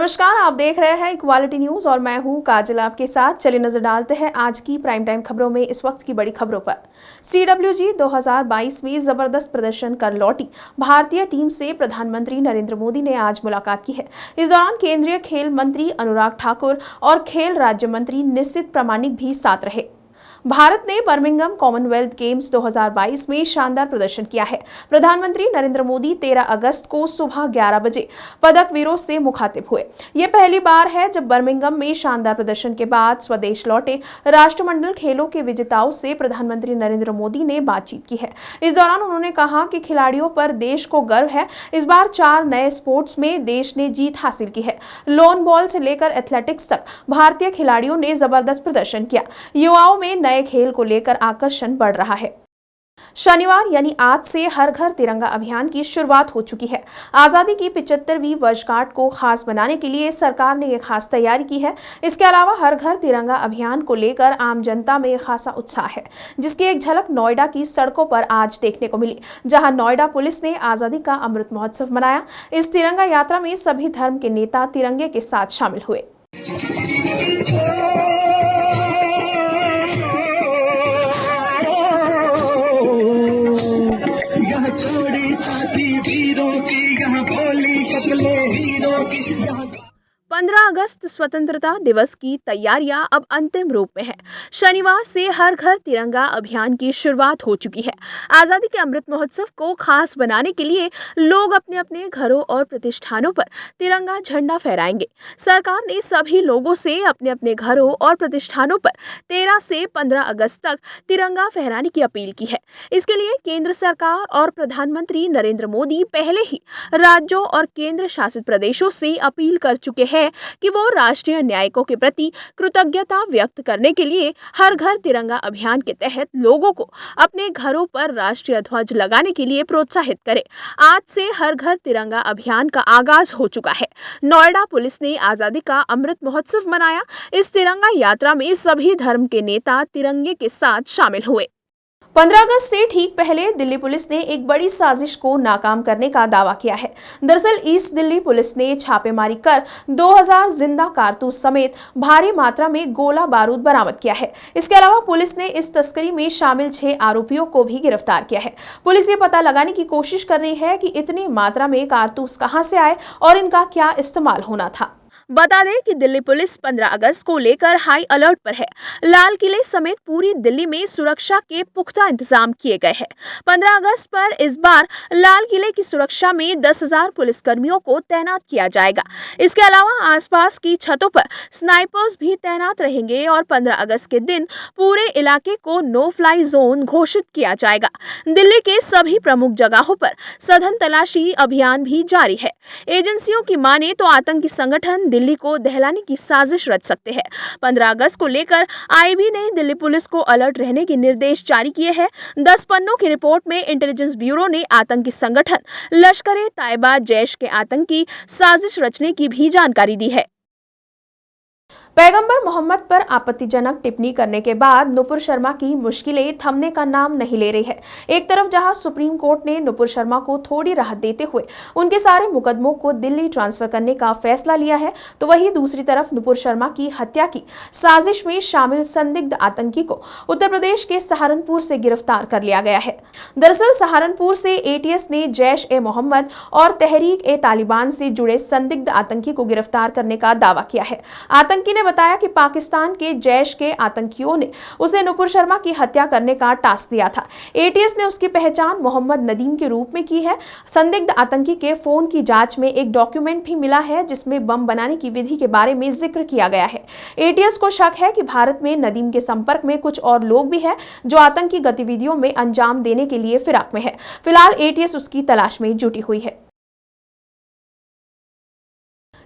नमस्कार, आप देख रहे हैं इक्वालिटी न्यूज और मैं हूं काजल आपके साथ। चलिए नजर डालते हैं आज की प्राइम टाइम खबरों में इस वक्त की बड़ी खबरों पर। CWG 2022 में जबरदस्त प्रदर्शन कर लौटी भारतीय टीम से प्रधानमंत्री नरेंद्र मोदी ने आज मुलाकात की है। इस दौरान केंद्रीय खेल मंत्री अनुराग ठाकुर और खेल राज्य मंत्री निशित प्रामाणिक भी साथ रहे। भारत ने बर्मिंघम कॉमनवेल्थ गेम्स 2022 में शानदार प्रदर्शन किया है। प्रधानमंत्री नरेंद्र मोदी 13 अगस्त को सुबह 11 बजे पदक वीरों से मुखातिब हुए। ये पहली बार है जब बर्मिंघम में शानदार प्रदर्शन के बाद स्वदेश लौटे राष्ट्रमंडल खेलों के विजेताओं से प्रधानमंत्री नरेंद्र मोदी ने बातचीत की है। इस दौरान उन्होंने कहा कि खिलाड़ियों पर देश को गर्व है। इस बार 4 नए स्पोर्ट्स में देश ने जीत हासिल की है। लॉन बॉल से लेकर एथलेटिक्स तक भारतीय खिलाड़ियों ने जबरदस्त प्रदर्शन किया। युवाओं में नए खेल को लेकर आकर्षण बढ़ रहा है। शनिवार यानी आज से हर घर तिरंगा अभियान की शुरुआत हो चुकी है। आजादी की 75वीं वर्षगांठ को खास बनाने के लिए सरकार ने एक खास तैयारी की है। इसके अलावा हर घर तिरंगा अभियान को लेकर आम जनता में खासा उत्साह है, जिसकी एक झलक नोएडा की सड़कों पर आज देखने को मिली, जहां नोएडा पुलिस ने आजादी का अमृत महोत्सव मनाया। इस तिरंगा यात्रा में सभी धर्म के नेता तिरंगे के साथ शामिल हुए। चोरी छाती वीरों की, यहाँ भोली शक्लें हीरों की। 15 अगस्त स्वतंत्रता दिवस की तैयारियां अब अंतिम रूप में है। शनिवार से हर घर तिरंगा अभियान की शुरुआत हो चुकी है। आजादी के अमृत महोत्सव को खास बनाने के लिए लोग अपने अपने घरों और प्रतिष्ठानों पर तिरंगा झंडा फहराएंगे। सरकार ने सभी लोगों से अपने अपने घरों और प्रतिष्ठानों पर 13 से 15 अगस्त तक तिरंगा फहराने की अपील की है। इसके लिए केंद्र सरकार और प्रधानमंत्री नरेंद्र मोदी पहले ही राज्यों और केंद्र शासित प्रदेशों से अपील कर चुके हैं कि वो राष्ट्रीय न्यायिकों के प्रति कृतज्ञता व्यक्त करने के लिए हर घर तिरंगा अभियान के तहत लोगों को अपने घरों पर राष्ट्रीय ध्वज लगाने के लिए प्रोत्साहित करें। आज से हर घर तिरंगा अभियान का आगाज हो चुका है। नोएडा पुलिस ने आजादी का अमृत महोत्सव मनाया। इस तिरंगा यात्रा में सभी धर्म के नेता तिरंगे के साथ शामिल हुए। 15 अगस्त से ठीक पहले दिल्ली पुलिस ने एक बड़ी साजिश को नाकाम करने का दावा किया है। दरअसल ईस्ट दिल्ली पुलिस ने छापेमारी कर 2000 जिंदा कारतूस समेत भारी मात्रा में गोला बारूद बरामद किया है। इसके अलावा पुलिस ने इस तस्करी में शामिल 6 आरोपियों को भी गिरफ्तार किया है। पुलिस ये पता लगाने की कोशिश कर रही है कि इतनी मात्रा में कारतूस कहां से आए और इनका क्या इस्तेमाल होना था। बता दें कि दिल्ली पुलिस 15 अगस्त को लेकर हाई अलर्ट पर है। लाल किले समेत पूरी दिल्ली में सुरक्षा के पुख्ता इंतजाम किए गए हैं। 15 अगस्त पर इस बार लाल किले की सुरक्षा में 10,000 पुलिसकर्मियों को तैनात किया जाएगा। इसके अलावा आसपास की छतों पर स्नाइपर्स भी तैनात रहेंगे और 15 अगस्त के दिन पूरे इलाके को नो फ्लाई जोन घोषित किया जाएगा। दिल्ली के सभी प्रमुख जगहों पर सघन तलाशी अभियान भी जारी है। एजेंसियों की माने तो आतंकी संगठन दिल्ली को दहलाने की साजिश रच सकते हैं। 15 अगस्त को लेकर आईबी ने दिल्ली पुलिस को अलर्ट रहने के निर्देश जारी किए हैं। 10 पन्नों की रिपोर्ट में इंटेलिजेंस ब्यूरो ने आतंकी संगठन लश्कर-ए-तैयबा जैश के आतंकी साजिश रचने की भी जानकारी दी है। पैगंबर मोहम्मद पर आपत्तिजनक टिप्पणी करने के बाद नुपुर शर्मा की मुश्किलें थमने का नाम नहीं ले रही है। एक तरफ जहां सुप्रीम कोर्ट ने नुपुर शर्मा को थोड़ी राहत देते हुए उनके सारे मुकदमों को दिल्ली ट्रांसफर करने का फैसला लिया है, तो वहीं दूसरी तरफ नुपुर शर्मा की हत्या की साजिश में शामिल संदिग्ध आतंकी को उत्तर प्रदेश के सहारनपुर से गिरफ्तार कर लिया गया है। दरअसल सहारनपुर से ATS ने जैश-ए-मोहम्मद और तहरीक-ए-तालिबान से जुड़े संदिग्ध आतंकी को गिरफ्तार करने का दावा किया है। आतंकी ने बताया कि पाकिस्तान के जैश के आतंकियों ने उसे नुपुर शर्मा की हत्या करने का टास्क दिया था। ATS ने उसकी पहचान मोहम्मद नदीम के रूप में की है। संदिग्ध आतंकी के फोन की जांच में एक डॉक्यूमेंट भी मिला है जिसमें बम बनाने की विधि के बारे में जिक्र किया गया है। ATS को शक है कि भारत में नदीम के संपर्क में कुछ और लोग भी हैं जो आतंकी गतिविधियों में अंजाम देने के लिए फिराक में है। फिलहाल ATS उसकी तलाश में जुटी हुई है।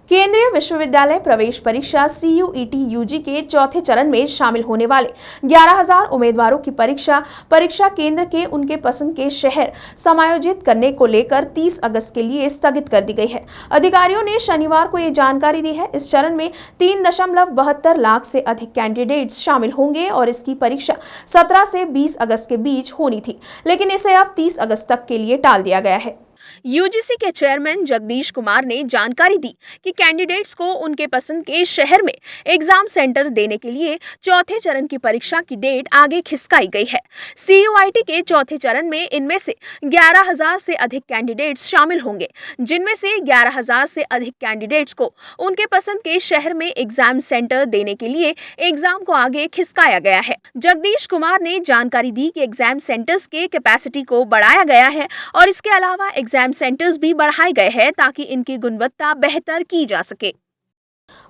केंद्रीय विश्वविद्यालय प्रवेश परीक्षा CUET UG के चौथे चरण में शामिल होने वाले 11,000 उम्मीदवारों की परीक्षा केंद्र के उनके पसंद के शहर समायोजित करने को लेकर 30 अगस्त के लिए स्थगित कर दी गई है। अधिकारियों ने शनिवार को ये जानकारी दी है। इस चरण में 3.72 लाख से अधिक कैंडिडेट्स शामिल होंगे और इसकी परीक्षा 17 से 20 अगस्त के बीच होनी थी, लेकिन इसे अब 30 अगस्त तक के लिए टाल दिया गया है। यूजीसी के चेयरमैन जगदीश कुमार ने जानकारी दी कि कैंडिडेट्स को उनके पसंद के शहर में एग्जाम सेंटर देने के लिए चौथे चरण की परीक्षा की डेट आगे खिसकाई गई है। CUIT के चौथे चरण में इनमें से 11,000 से अधिक कैंडिडेट्स शामिल होंगे, जिनमें से 11,000 से अधिक कैंडिडेट्स को उनके पसंद के शहर में एग्जाम सेंटर देने के लिए एग्जाम को आगे खिसकाया गया है। जगदीश कुमार ने जानकारी दी कि एग्जाम सेंटर्स के कैपेसिटी को बढ़ाया गया है और इसके अलावा एग्जाम सेंटर्स भी बढ़ाए गए हैं ताकि इनकी गुणवत्ता बेहतर की जा सके।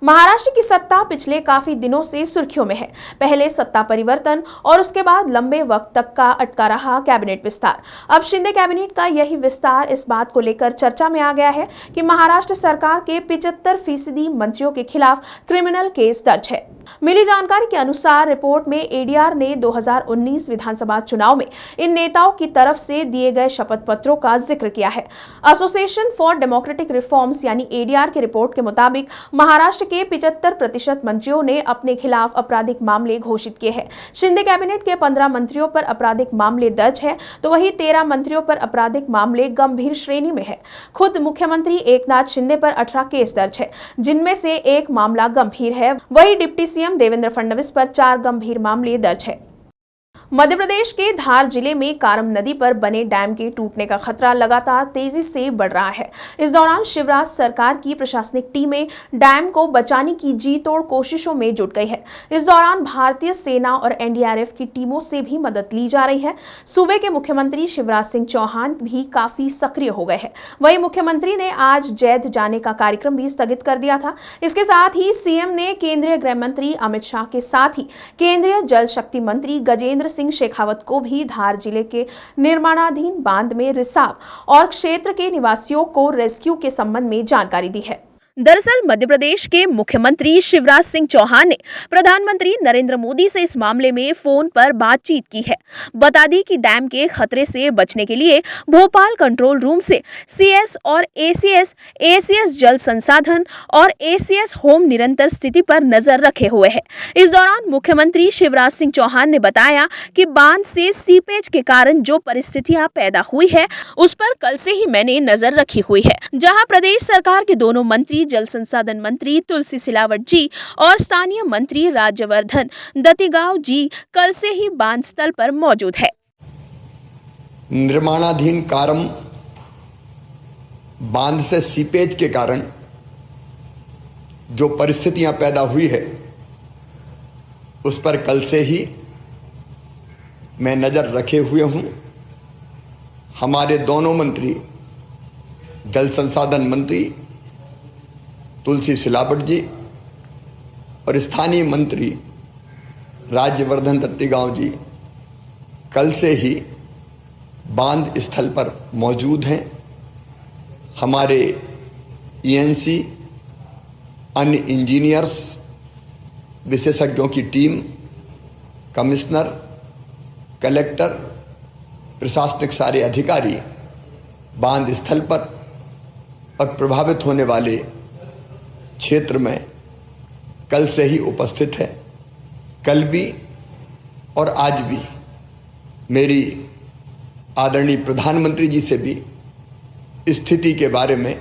महाराष्ट्र की सत्ता पिछले काफी दिनों से सुर्खियों में है। पहले सत्ता परिवर्तन और उसके बाद लंबे वक्त तक का अटका रहा कैबिनेट विस्तार। अब शिंदे कैबिनेट का यही विस्तार इस बात को लेकर चर्चा में आ गया है कि महाराष्ट्र सरकार के 75% मंत्रियों के खिलाफ क्रिमिनल केस दर्ज है। मिली जानकारी के अनुसार रिपोर्ट में ADR ने 2019 विधानसभा चुनाव में इन नेताओं की तरफ से दिए गए शपथ पत्रों का जिक्र किया है। एसोसिएशन फॉर डेमोक्रेटिक रिफॉर्म्स यानी ADR की रिपोर्ट के मुताबिक महाराष्ट्र के 75% मंत्रियों ने अपने खिलाफ आपराधिक मामले घोषित किए हैं। शिंदे कैबिनेट के 15 मंत्रियों पर आपराधिक मामले दर्ज है, तो वहीं 13 मंत्रियों पर आपराधिक मामले गंभीर श्रेणी में है। खुद मुख्यमंत्री एकनाथ शिंदे पर 18 केस दर्ज है, जिनमें से एक मामला गंभीर है। वहीं डिप्टी CM देवेंद्र फडणवीस पर 4 गंभीर मामले दर्ज है। मध्य प्रदेश के धार जिले में कारम नदी पर बने डैम के टूटने का खतरा लगातार तेजी से बढ़ रहा है। इस दौरान शिवराज सरकार की प्रशासनिक टीमें डैम को बचाने की जी तोड़ कोशिशों में जुट गई है। इस दौरान भारतीय सेना और NDRF की टीमों से भी मदद ली जा रही है। सूबे के मुख्यमंत्री शिवराज सिंह चौहान भी काफी सक्रिय हो गए हैं। वहीं मुख्यमंत्री ने आज जैत जाने का कार्यक्रम भी स्थगित कर दिया था। इसके साथ ही CM ने केंद्रीय गृह मंत्री अमित शाह के साथ ही केंद्रीय जल शक्ति मंत्री गजेंद्र सिंह शेखावत को भी धार जिले के निर्माणाधीन बांध में रिसाव और क्षेत्र के निवासियों को रेस्क्यू के संबंध में जानकारी दी है। दरअसल मध्य प्रदेश के मुख्यमंत्री शिवराज सिंह चौहान ने प्रधानमंत्री नरेंद्र मोदी से इस मामले में फोन पर बातचीत की है। बता दी कि डैम के खतरे से बचने के लिए भोपाल कंट्रोल रूम से CS और ACS जल संसाधन और ACS होम निरंतर स्थिति पर नजर रखे हुए है। इस दौरान मुख्यमंत्री शिवराज सिंह चौहान ने बताया कि बांध से सीपेज के कारण जो परिस्थितियां पैदा हुई है उस पर कल से ही मैंने नजर रखी हुई है। जहां प्रदेश सरकार के दोनों मंत्री जल संसाधन मंत्री तुलसी सिलावट जी और स्थानीय मंत्री राज्यवर्धन दत्तीगांव जी कल से ही बांध स्थल पर मौजूद है। निर्माणाधीन कारम बांध से सीपेज के कारण जो परिस्थितियां पैदा हुई है उस पर कल से ही मैं नजर रखे हुए हूं। हमारे दोनों मंत्री जल संसाधन मंत्री तुलसी सिलावट जी और स्थानीय मंत्री राज्यवर्धन दत्तीगांव जी कल से ही बांध स्थल पर मौजूद हैं। हमारे ENC, अन्य इंजीनियर्स, विशेषज्ञों की टीम, कमिश्नर, कलेक्टर, प्रशासनिक सारे अधिकारी बांध स्थल पर और प्रभावित होने वाले क्षेत्र में कल से ही उपस्थित है। कल भी और आज भी मेरी आदरणीय प्रधानमंत्री जी से भी स्थिति के बारे में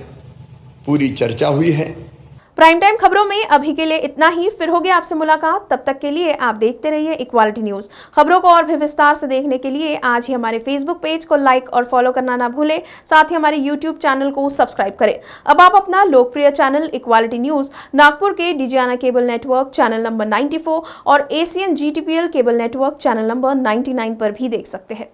पूरी चर्चा हुई है। प्राइम टाइम खबरों में अभी के लिए इतना ही। फिर होगी आपसे मुलाकात, तब तक के लिए आप देखते रहिए इक्वालिटी न्यूज। खबरों को और भी विस्तार से देखने के लिए आज ही हमारे फेसबुक पेज को लाइक और फॉलो करना ना भूलें। साथ ही हमारे यूट्यूब चैनल को सब्सक्राइब करें। अब आप अपना लोकप्रिय चैनल इक्वालिटी न्यूज नागपुर के Digiana cable network channel number 94 और ACN GTPL cable network channel number 99 पर भी देख सकते हैं।